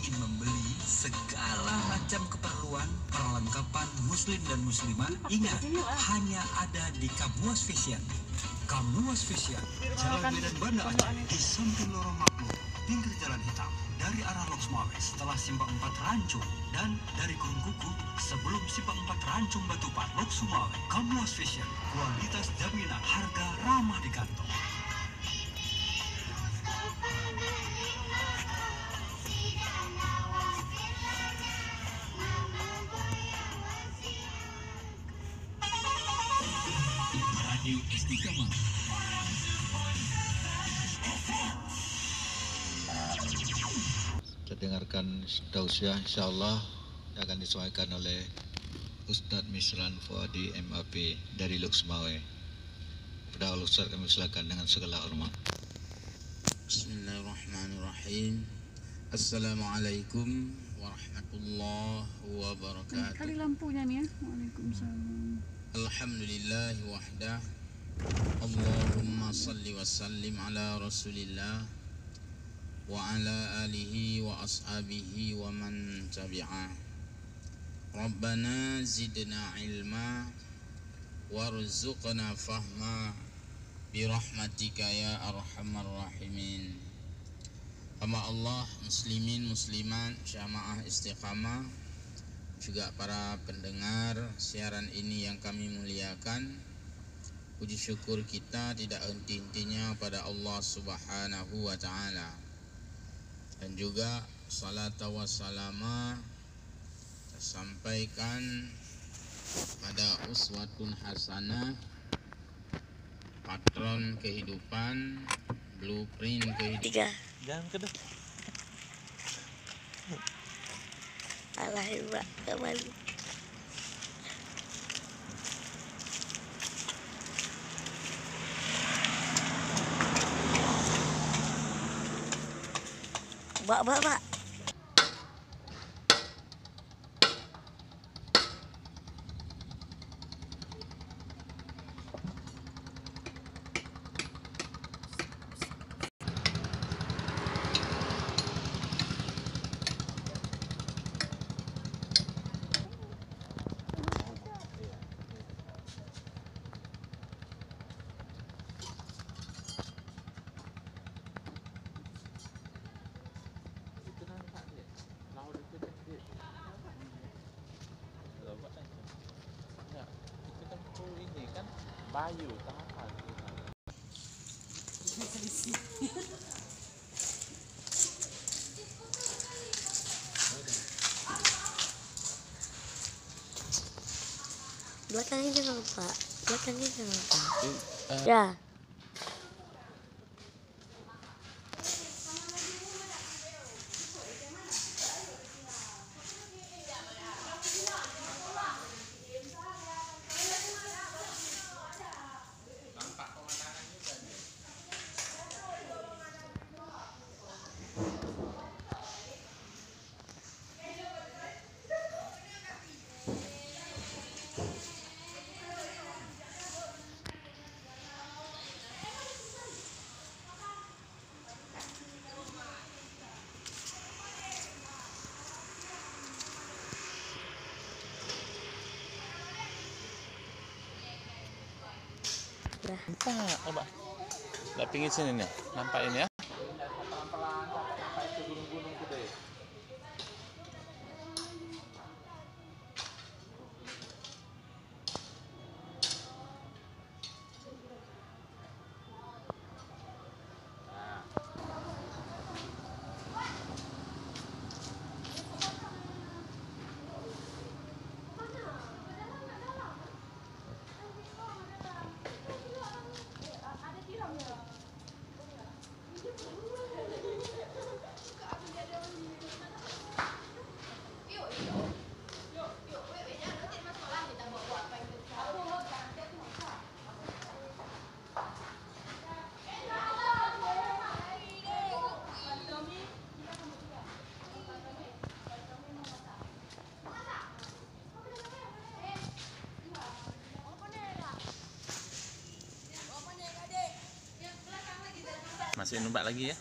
ingin membeli segala macam keperluan perlengkapan muslim dan muslimah, ingat hanya ada di Kamuas Fashion. Kamuas Fashion, Jalan Medan Banda Aceh, di samping Lorong Makmur, pinggir Jalan Hitam, dari arah Loks Mawes setelah Simpang 4 Rancung, dan dari Gunung Kuku sebelum Simpang 4 Rancung Batupan, Loks Mawes. Kamuas Fashion, kualitas jaminan, harga ramah di kantong. Radio Istiqamah. Kita dengarkan tausiah insyaallah yang akan disampaikan oleh Ustadz Misran Fuadi MAP dari Loks Mawes. Pada Allah Ustadz kami silakan dengan segala hormat. Bismillahirrahmanirrahim. Assalamualaikum warahmatullahi wabarakatuh. Kali lampunya nih ya. Waalaikumsalam. Alhamdulillahi wahdah. Allahumma salli wa sallim ala rasulillah wa ala alihi wa ashabihi wa man tabi'ah. Rabbana zidna ilma warzuqna fahma birahmatika ya arhamar rahimin. Hamba Allah, muslimin muslimat jamaah istiqamah, juga para pendengar siaran ini yang kami muliakan. Puji syukur kita tidak henti-hentinya pada Allah Subhanahu wa taala. Dan juga salat wa salama tersampaikan pada uswatun hasanah, patron kehidupan, blueprint kehidupan. Jangan kedua. Alah Mbak, kembali. Mbak. Bayu tahan. Belakangnya jangan lupa. Ya. Nampak, coba. Lihat pinggir sini nih, nampak ini ya. Masih numpak lagi ya.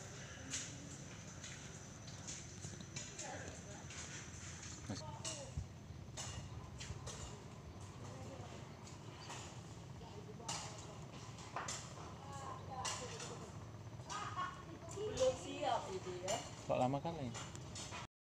Kok lama kali?